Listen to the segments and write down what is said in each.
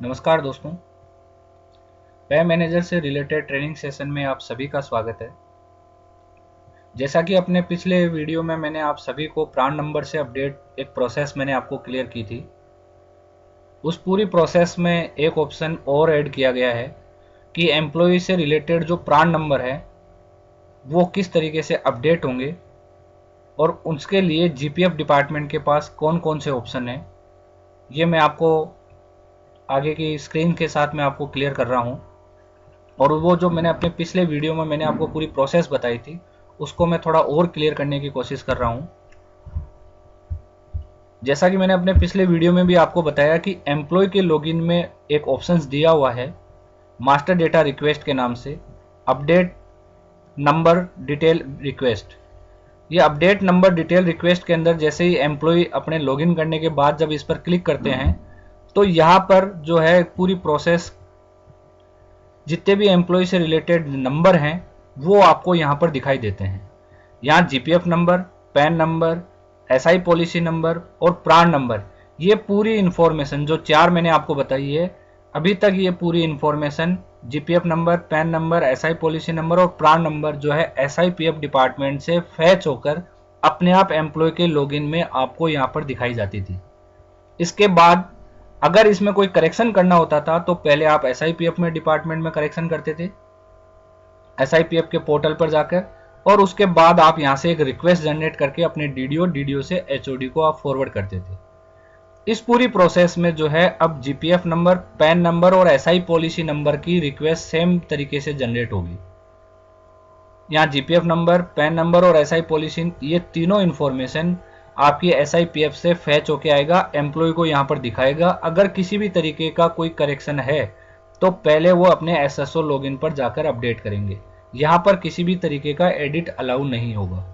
नमस्कार दोस्तों, पे मैनेजर से रिलेटेड ट्रेनिंग सेशन में आप सभी का स्वागत है। जैसा कि अपने पिछले वीडियो में मैंने आप सभी को प्राण नंबर से अपडेट एक प्रोसेस मैंने आपको क्लियर की थी। उस पूरी प्रोसेस में एक ऑप्शन और ऐड किया गया है कि एम्प्लॉय से रिलेटेड जो प्राण नंबर है वो किस तरीके से अपडेट होंगे और उसके लिए जीपीएफ डिपार्टमेंट के पास कौन कौन से ऑप्शन हैं, ये मैं आपको आगे की स्क्रीन के साथ मैं आपको क्लियर कर रहा हूँ। और वो जो मैंने अपने पिछले वीडियो में मैंने आपको पूरी प्रोसेस बताई थी उसको मैं थोड़ा और क्लियर करने की कोशिश कर रहा हूँ। जैसा कि मैंने अपने पिछले वीडियो में भी आपको बताया कि एम्प्लॉय के लॉगिन में एक ऑप्शंस दिया हुआ है मास्टर डेटा रिक्वेस्ट के नाम से, अपडेट नंबर डिटेल रिक्वेस्ट। ये अपडेट नंबर डिटेल रिक्वेस्ट के अंदर जैसे ही एम्प्लॉय अपने लॉगिन करने के बाद जब इस पर क्लिक करते हैं तो यहाँ पर जो है पूरी प्रोसेस, जितने भी एम्प्लॉय से रिलेटेड नंबर हैं वो आपको यहाँ पर दिखाई देते हैं। यहाँ GPF number, pan number, SI policy number और प्राण नंबर, ये पूरी इंफॉर्मेशन जो चार मैंने आपको बताई है अभी तक, ये पूरी information GPF number, pan number, SI policy number और प्राण नंबर जो है एसआईपीएफ डिपार्टमेंट से फैच होकर अपने आप एम्प्लॉय के लॉगिन में आपको यहाँ पर दिखाई जाती थी। इसके बाद अगर इसमें कोई करेक्शन करना होता था तो पहले आप एसआईपीएफ में डिपार्टमेंट में करेक्शन करते थे एसआईपीएफ के पोर्टल पर जाकर, और उसके बाद आप यहां से एक रिक्वेस्ट जनरेट करके अपने डीडीओ से एचओडी को आप फॉरवर्ड करते थे। इस पूरी प्रोसेस में जो है अब जीपीएफ नंबर, पैन नंबर और एसआई पॉलिसी नंबर की रिक्वेस्ट सेम तरीके से जनरेट होगी। यहाँ जीपीएफ नंबर, पैन नंबर और एसआई पॉलिसी, ये तीनों इंफॉर्मेशन आपकी एसआईपीएफ से फैच होके आएगा, एम्प्लॉय को यहाँ पर दिखाएगा। अगर किसी भी तरीके का कोई करेक्शन है तो पहले वो अपने एसएसओ लॉगिन पर जाकर अपडेट करेंगे। यहाँ पर किसी भी तरीके का एडिट अलाउ नहीं होगा।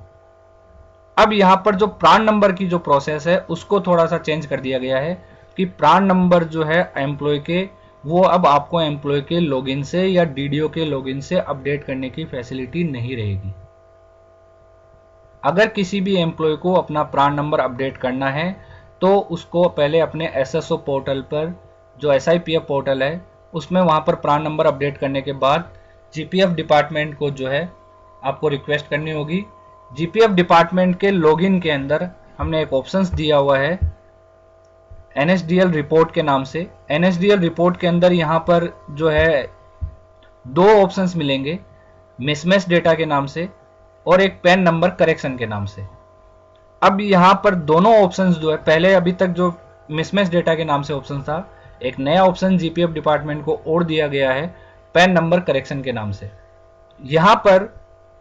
अब यहाँ पर जो प्राण नंबर की जो प्रोसेस है उसको थोड़ा सा चेंज कर दिया गया है कि प्राण नंबर जो है एम्प्लॉय के, वो अब आपको एम्प्लॉय के लॉगिन से या डीडीओ के लॉगिन से अपडेट करने की फैसिलिटी नहीं रहेगी। अगर किसी भी एम्प्लॉय को अपना प्राण नंबर अपडेट करना है तो उसको पहले अपने एसएसओ पोर्टल पर, जो एसआईपीएफ पोर्टल है, उसमें वहां पर प्राण नंबर अपडेट करने के बाद जीपीएफ डिपार्टमेंट को जो है आपको रिक्वेस्ट करनी होगी। जीपीएफ डिपार्टमेंट के लॉगिन के अंदर हमने एक ऑप्शंस दिया हुआ है एनएसडीएल रिपोर्ट के नाम से। एनएसडीएल रिपोर्ट के अंदर यहाँ पर जो है दो ऑप्शंस मिलेंगे, मिसमैच डेटा के नाम से और एक पैन नंबर करेक्शन के नाम से। अब यहाँ पर दोनों ऑप्शंस जो है, पहले अभी तक जो मिसमैच डेटा के नाम से ऑप्शन था, एक नया ऑप्शन जीपीएफ डिपार्टमेंट को और दिया गया है पैन नंबर करेक्शन के नाम से। यहाँ पर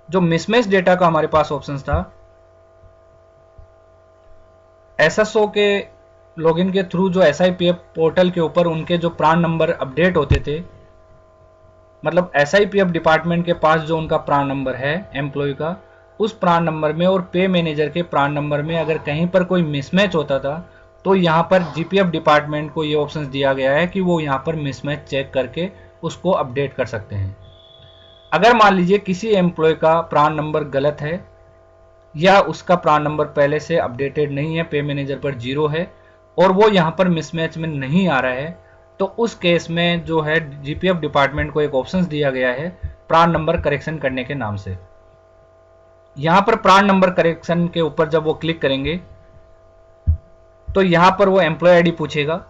जो मिसमैच डेटा का हमारे पास ऑप्शन था, एसएसओ के लॉगिन के थ्रू जो एसआईपीएफ पोर्टल के ऊपर उनके जो प्राण नंबर अपडेट होते थे, मतलब एसआईपीएफ डिपार्टमेंट के पास जो उनका प्राण नंबर है एम्प्लॉय का, उस प्राण नंबर में और पे मैनेजर के प्राण नंबर में अगर कहीं पर कोई मिसमैच होता था तो यहाँ पर जीपीएफ डिपार्टमेंट को ये ऑप्शन दिया गया है कि वो यहाँ पर मिसमैच चेक करके उसको अपडेट कर सकते हैं। अगर मान लीजिए किसी एम्प्लॉय का प्राण नंबर गलत है या उसका प्राण नंबर पहले से अपडेटेड नहीं है, पे मैनेजर पर 0 है और वो यहाँ पर मिसमैच में नहीं आ रहा है, तो उस केस में जो है जीपीएफ डिपार्टमेंट को एक ऑप्शन दिया गया है प्राण नंबर करेक्शन करने के नाम से। यहाँ पर प्राण नंबर करेक्शन के ऊपर जब वो क्लिक करेंगे तो यहाँ पर वो एम्प्लॉय आईडी पूछेगा।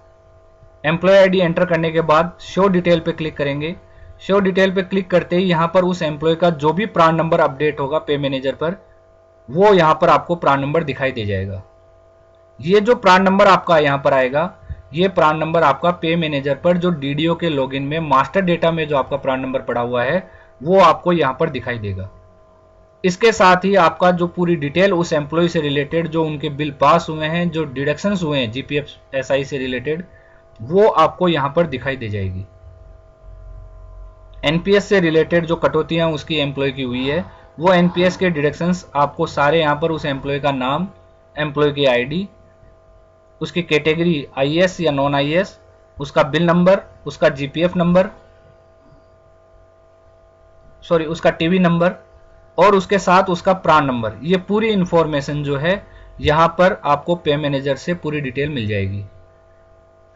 एम्प्लॉय आईडी एंटर करने के बाद शो डिटेल पे क्लिक करेंगे। शो डिटेल पे क्लिक करते ही यहाँ पर उस एम्प्लॉय का जो भी प्राण नंबर अपडेट होगा पे मैनेजर पर, वो यहाँ पर आपको प्राण नंबर दिखाई दे जाएगा। ये जो प्राण नंबर आपका यहाँ पर आएगा, ये प्राण नंबर आपका पे मैनेजर पर जो डीडीओ के लॉगिन में मास्टर डेटा में जो आपका प्राण नंबर पड़ा हुआ है वो आपको यहाँ पर दिखाई देगा। इसके साथ ही आपका जो पूरी डिटेल उस एम्प्लॉय से रिलेटेड, जो उनके बिल पास हुए हैं, जो डिडक्शंस हुए हैं जीपीएफ एसआई से रिलेटेड, वो आपको यहाँ पर दिखाई दे जाएगी। एनपीएस से रिलेटेड जो कटौतियां उसकी एम्प्लॉय की हुई है, वो एनपीएस के डिडक्शंस आपको सारे यहाँ पर उस एम्प्लॉय का नाम, एम्प्लॉय की आईडी, उसकी कैटेगरी आईएएस या नॉन आईएएस, उसका बिल नंबर, उसका जीपीएफ नंबर, उसका टीवी नंबर और उसके साथ उसका प्राण नंबर, ये पूरी इंफॉर्मेशन जो है यहाँ पर आपको पे मैनेजर से पूरी डिटेल मिल जाएगी।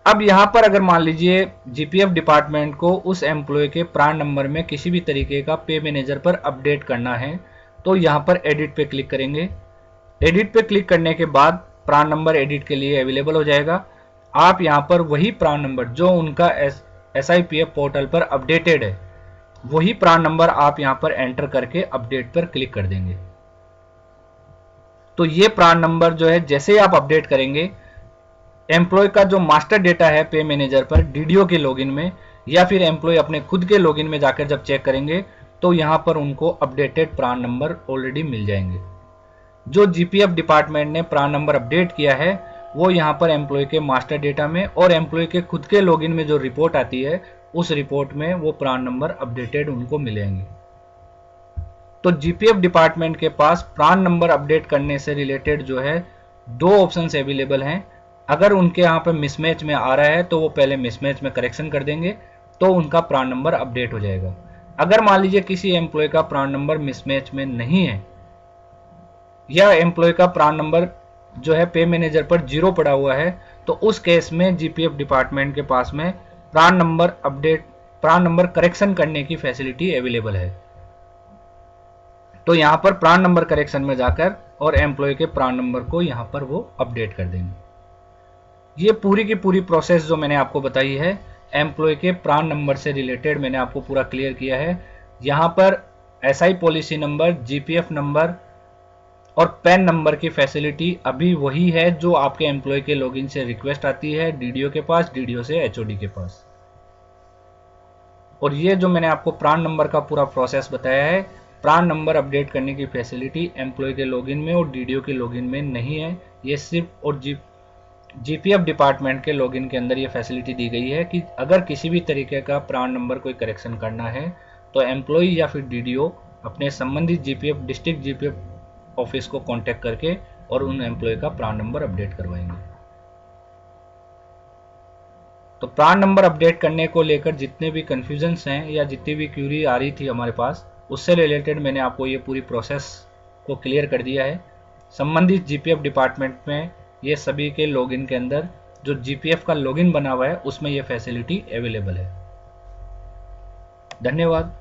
अब यहाँ पर अगर मान लीजिए जीपीएफ डिपार्टमेंट को उस एम्प्लॉय के प्राण नंबर में किसी भी तरीके का पे मैनेजर पर अपडेट करना है, तो यहाँ पर एडिट पे क्लिक करेंगे। एडिट पे क्लिक करने के बाद प्राण नंबर एडिट के लिए अवेलेबल हो जाएगा। आप यहाँ पर वही प्राण नंबर जो उनका SIPF पोर्टल पर अपडेटेड है, वही प्राण नंबर आप यहाँ पर एंटर करके अपडेट पर क्लिक कर देंगे। तो ये प्राण नंबर जो है जैसे ही आप अपडेट करेंगे, एम्प्लॉय का जो मास्टर डेटा है पे मैनेजर पर डीडीओ के लॉगिन में, या फिर एम्प्लॉय अपने खुद के लॉगिन में जाकर जब चेक करेंगे तो यहाँ पर उनको अपडेटेड प्राण नंबर ऑलरेडी मिल जाएंगे। जो जीपीएफ डिपार्टमेंट ने प्राण नंबर अपडेट किया है वो यहाँ पर एम्प्लॉय के मास्टर डेटा में और एम्प्लॉय के खुद के लॉगिन में जो रिपोर्ट आती है उस रिपोर्ट में वो प्राण नंबर अपडेटेड उनको मिलेंगे। तो जीपीएफ डिपार्टमेंट के पास प्राण नंबर अपडेट करने से रिलेटेड जो है 2 ऑप्शंस अवेलेबल हैं। अगर उनके यहाँ पे मिसमैच में आ रहा है तो वो पहले मिसमैच में करेक्शन कर देंगे, तो उनका प्राण नंबर अपडेट हो जाएगा। अगर मान लीजिए किसी एम्प्लॉय का प्राण नंबर मिसमैच में नहीं है या एम्प्लॉय का प्राण नंबर जो है पे मैनेजर पर 0 पड़ा हुआ है, तो उस केस में जीपीएफ डिपार्टमेंट के पास में प्राण नंबर करेक्शन करने की फैसिलिटी अवेलेबल है। तो यहाँ पर प्राण नंबर करेक्शन में जाकर और एम्प्लॉय के प्राण नंबर को यहाँ पर वो अपडेट कर देंगे। ये पूरी की पूरी प्रोसेस जो मैंने आपको बताई है एम्प्लॉय के प्राण नंबर से रिलेटेड मैंने आपको पूरा क्लियर किया है। यहाँ पर SI policy number, GPF number और पैन नंबर की फैसिलिटी अभी वही है जो आपके एम्प्लॉय के लॉगिन से रिक्वेस्ट आती है डीडीओ के पास, डीडीओ से एचओडी के पास। और ये जो मैंने आपको प्राण नंबर का पूरा प्रोसेस बताया है, प्राण नंबर अपडेट करने की फैसिलिटी एम्प्लॉय के लॉगिन में और डीडीओ के लॉगिन में नहीं है। ये सिर्फ और जीपीएफ डिपार्टमेंट के लॉगिन के अंदर ये फैसिलिटी दी गई है कि अगर किसी भी तरीके का प्राण नंबर कोई करेक्शन करना है तो एम्प्लॉय या फिर डीडीओ अपने संबंधित डिस्ट्रिक्ट जीपीएफ ऑफिस को कांटेक्ट करके और उन एम्प्लॉय का प्राण नंबर अपडेट करवाएंगे। तो प्राण नंबर अपडेट करने को लेकर जितने भी कंफ्यूजन्स हैं या जितनी भी क्यूरी आ रही थी हमारे पास, उससे रिलेटेड मैंने आपको ये पूरी प्रोसेस को क्लियर कर दिया है। संबंधित जीपीएफ डिपार्टमेंट में ये सभी के लॉगिन के अंदर जो जीपीएफ का लॉगिन बना हुआ है उसमें ये फैसिलिटी अवेलेबल है। धन्यवाद।